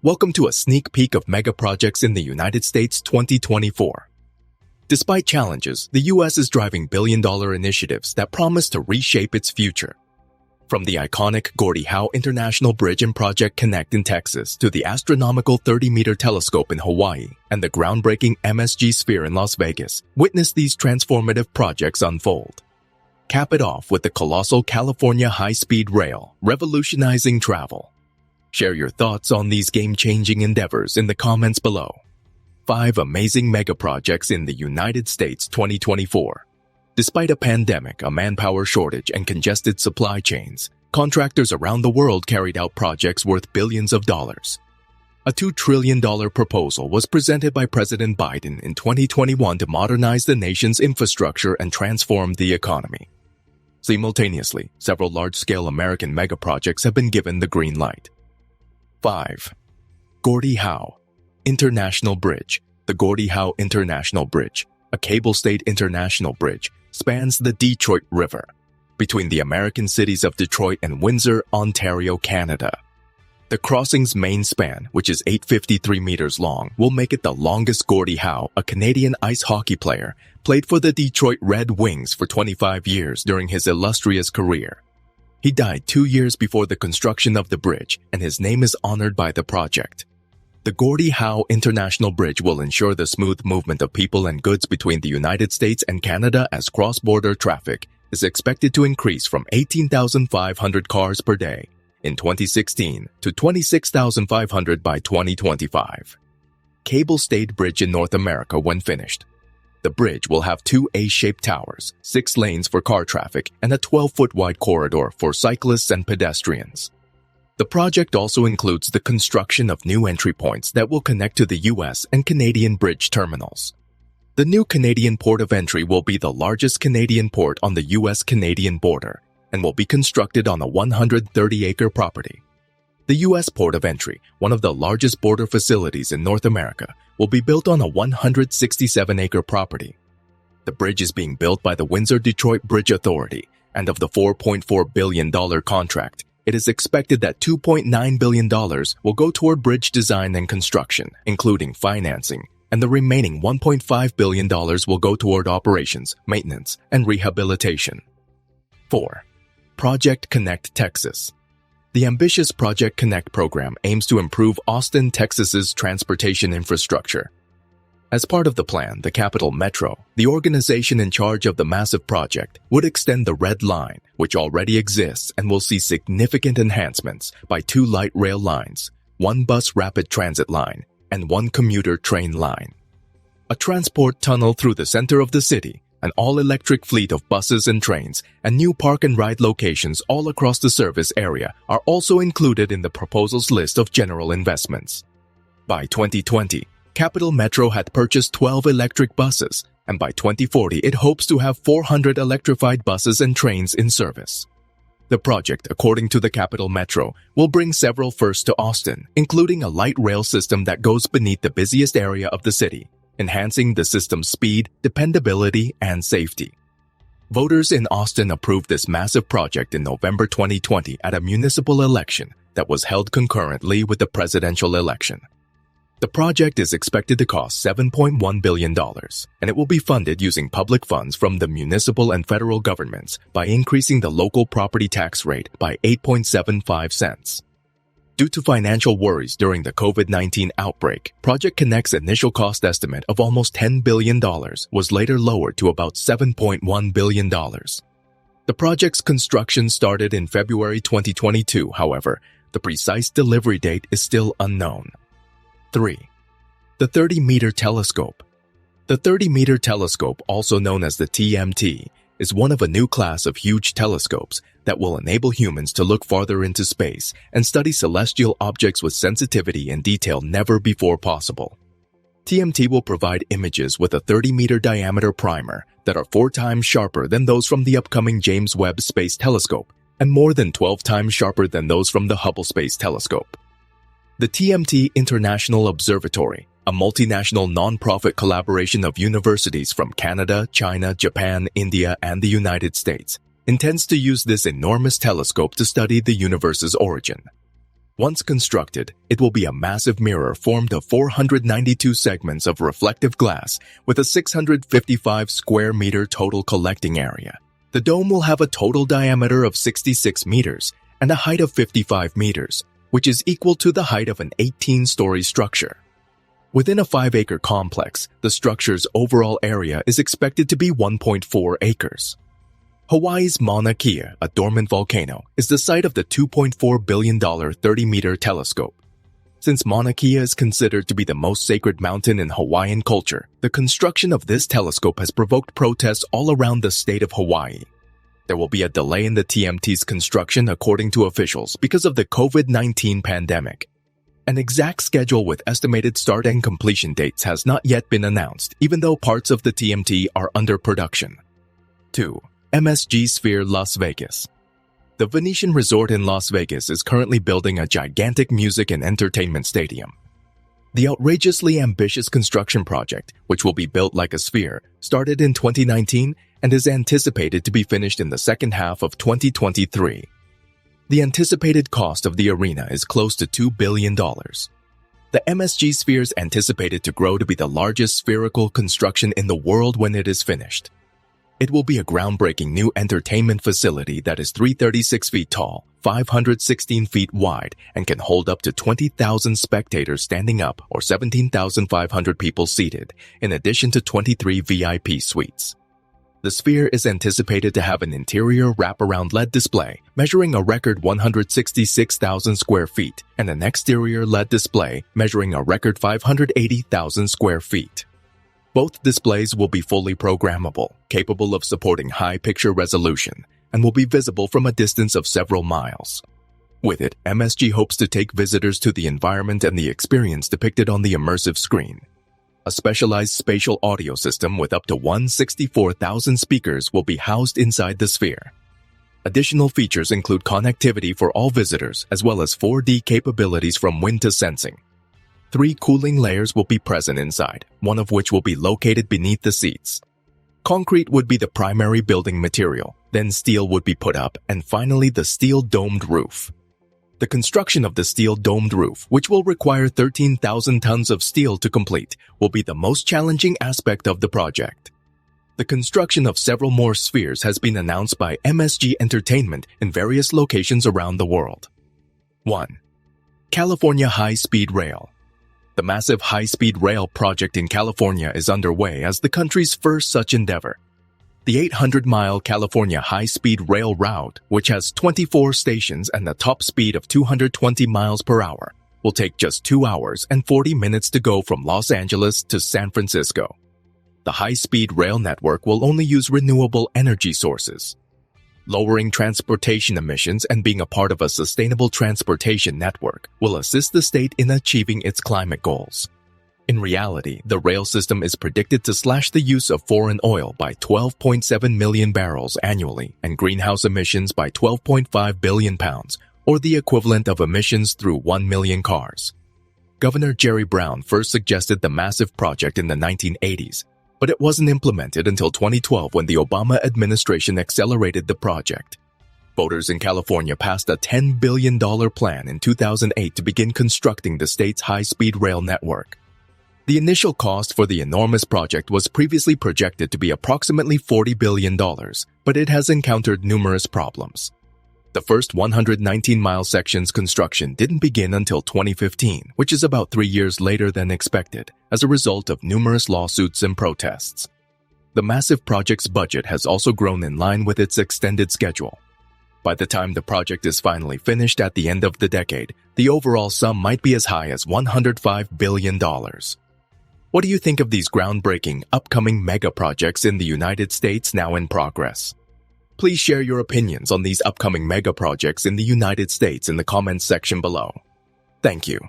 Welcome to a sneak peek of mega projects in the United States 2024. Despite challenges, the U.S. is driving billion-dollar initiatives that promise to reshape its future. From the iconic Gordy International Bridge and Project Connect in Texas to the astronomical 30-meter telescope in Hawaii and the groundbreaking MSG Sphere in Las Vegas, witness these transformative projects unfold. Cap it off with the colossal California high-speed rail, revolutionizing travel. Share your thoughts on these game-changing endeavors in the comments below. 5 amazing mega projects in the United States 2024. Despite a pandemic, a manpower shortage, and congested supply chains, contractors around the world carried out projects worth billions of dollars. A $2 trillion proposal was presented by President Biden in 2021 to modernize the nation's infrastructure and transform the economy. Simultaneously, several large-scale American mega projects have been given the green light. 5. Gordy International Bridge. The Gordy International Bridge, a cable-stayed international bridge, spans the Detroit River between the American cities of Detroit and Windsor, Ontario, Canada. The crossing's main span, which is 853 meters long, will make it the longest. Gordy a Canadian ice hockey player, played for the Detroit Red Wings for 25 years during his illustrious career. He died 2 years before the construction of the bridge, and his name is honored by the project. The Gordy International Bridge will ensure the smooth movement of people and goods between the United States and Canada, as cross-border traffic is expected to increase from 18,500 cars per day in 2016 to 26,500 by 2025. Cable-stayed bridge in North America when finished. The bridge will have 2 A-shaped towers, 6 lanes for car traffic, and a 12-foot wide corridor for cyclists and pedestrians. The project also includes the construction of new entry points that will connect to the U.S. and Canadian bridge terminals. The new Canadian port of entry will be the largest Canadian port on the U.S.-Canadian border and will be constructed on a 130-acre property. The U.S. port of entry, one of the largest border facilities in North America, will be built on a 167-acre property. The bridge is being built by the Windsor-Detroit Bridge Authority, and of the $4.4 billion contract, it is expected that $2.9 billion will go toward bridge design and construction, including financing, and the remaining $1.5 billion will go toward operations, maintenance, and rehabilitation. 4. Project Connect Texas. The ambitious Project Connect program aims to improve Austin, Texas's transportation infrastructure. As part of the plan, the Capital Metro, the organization in charge of the massive project, would extend the Red Line, which already exists and will see significant enhancements, by 2 light rail lines, 1 bus rapid transit line, and 1 commuter train line. A transport tunnel through the center of the city, an all-electric fleet of buses and trains, and new park-and-ride locations all across the service area are also included in the proposal's list of general investments. By 2020, Capital Metro had purchased 12 electric buses, and by 2040 it hopes to have 400 electrified buses and trains in service. The project, according to the Capital Metro, will bring several firsts to Austin, including a light rail system that goes beneath the busiest area of the city, enhancing the system's speed, dependability, and safety. Voters in Austin approved this massive project in November 2020 at a municipal election that was held concurrently with the presidential election. The project is expected to cost $7.1 billion, and it will be funded using public funds from the municipal and federal governments by increasing the local property tax rate by 8.75 cents. Due to financial worries during the COVID-19 outbreak, Project Connect's initial cost estimate of almost $10 billion was later lowered to about $7.1 billion. The project's construction started in February 2022, however, the precise delivery date is still unknown. 3. The 30-meter telescope. The 30-meter telescope, also known as the TMT, is one of a new class of huge telescopes that will enable humans to look farther into space and study celestial objects with sensitivity and detail never before possible. TMT will provide images with a 30-meter diameter primer that are 4 times sharper than those from the upcoming James Webb Space Telescope and more than 12 times sharper than those from the Hubble Space Telescope. The TMT International Observatory, a multinational non-profit collaboration of universities from Canada, China, Japan, India, and the United States, intends to use this enormous telescope to study the universe's origin. Once constructed, it will be a massive mirror formed of 492 segments of reflective glass with a 655 square meter total collecting area. The dome will have a total diameter of 66 meters and a height of 55 meters, which is equal to the height of an 18-story structure. Within a 5-acre complex, the structure's overall area is expected to be 1.4 acres. Hawaii's Mauna Kea, a dormant volcano, is the site of the $2.4 billion 30-meter telescope. Since Mauna Kea is considered to be the most sacred mountain in Hawaiian culture, the construction of this telescope has provoked protests all around the state of Hawaii. There will be a delay in the TMT's construction, according to officials, because of the COVID-19 pandemic. An exact schedule with estimated start and completion dates has not yet been announced, even though parts of the TMT are under production. 2. MSG Sphere Las Vegas. The Venetian Resort in Las Vegas is currently building a gigantic music and entertainment stadium. The outrageously ambitious construction project, which will be built like a sphere, started in 2019 and is anticipated to be finished in the second half of 2023. The anticipated cost of the arena is close to $2 billion. The MSG Sphere is anticipated to grow to be the largest spherical construction in the world when it is finished. It will be a groundbreaking new entertainment facility that is 336 feet tall, 516 feet wide, and can hold up to 20,000 spectators standing up or 17,500 people seated, in addition to 23 VIP suites. The Sphere is anticipated to have an interior wraparound LED display measuring a record 166,000 square feet and an exterior LED display measuring a record 580,000 square feet. Both displays will be fully programmable, capable of supporting high picture resolution, and will be visible from a distance of several miles. With it, MSG hopes to take visitors to the environment and the experience depicted on the immersive screen. A specialized spatial audio system with up to 164,000 speakers will be housed inside the Sphere. Additional features include connectivity for all visitors, as well as 4D capabilities from wind to sensing. 3 cooling layers will be present inside, one of which will be located beneath the seats. Concrete would be the primary building material, then steel would be put up, and finally the steel domed roof. The construction of the steel domed roof, which will require 13,000 tons of steel to complete, will be the most challenging aspect of the project. The construction of several more spheres has been announced by MSG Entertainment in various locations around the world. 1. California High-Speed Rail. The massive high-speed rail project in California is underway as the country's first such endeavor. The 800-mile California high-speed rail route, which has 24 stations and a top speed of 220 miles per hour, will take just 2 hours and 40 minutes to go from Los Angeles to San Francisco. The high-speed rail network will only use renewable energy sources. Lowering transportation emissions and being a part of a sustainable transportation network will assist the state in achieving its climate goals. In reality, the rail system is predicted to slash the use of foreign oil by 12.7 million barrels annually and greenhouse emissions by 12.5 billion pounds, or the equivalent of emissions through 1 million cars. Governor Jerry Brown first suggested the massive project in the 1980s, but it wasn't implemented until 2012 when the Obama administration accelerated the project. Voters in California passed a $10 billion plan in 2008 to begin constructing the state's high-speed rail network. The initial cost for the enormous project was previously projected to be approximately $40 billion, but it has encountered numerous problems. The first 119-mile section's construction didn't begin until 2015, which is about 3 years later than expected, as a result of numerous lawsuits and protests. The massive project's budget has also grown in line with its extended schedule. By the time the project is finally finished at the end of the decade, the overall sum might be as high as $105 billion. What do you think of these groundbreaking, upcoming mega projects in the United States now in progress? Please share your opinions on these upcoming mega projects in the United States in the comments section below. Thank you.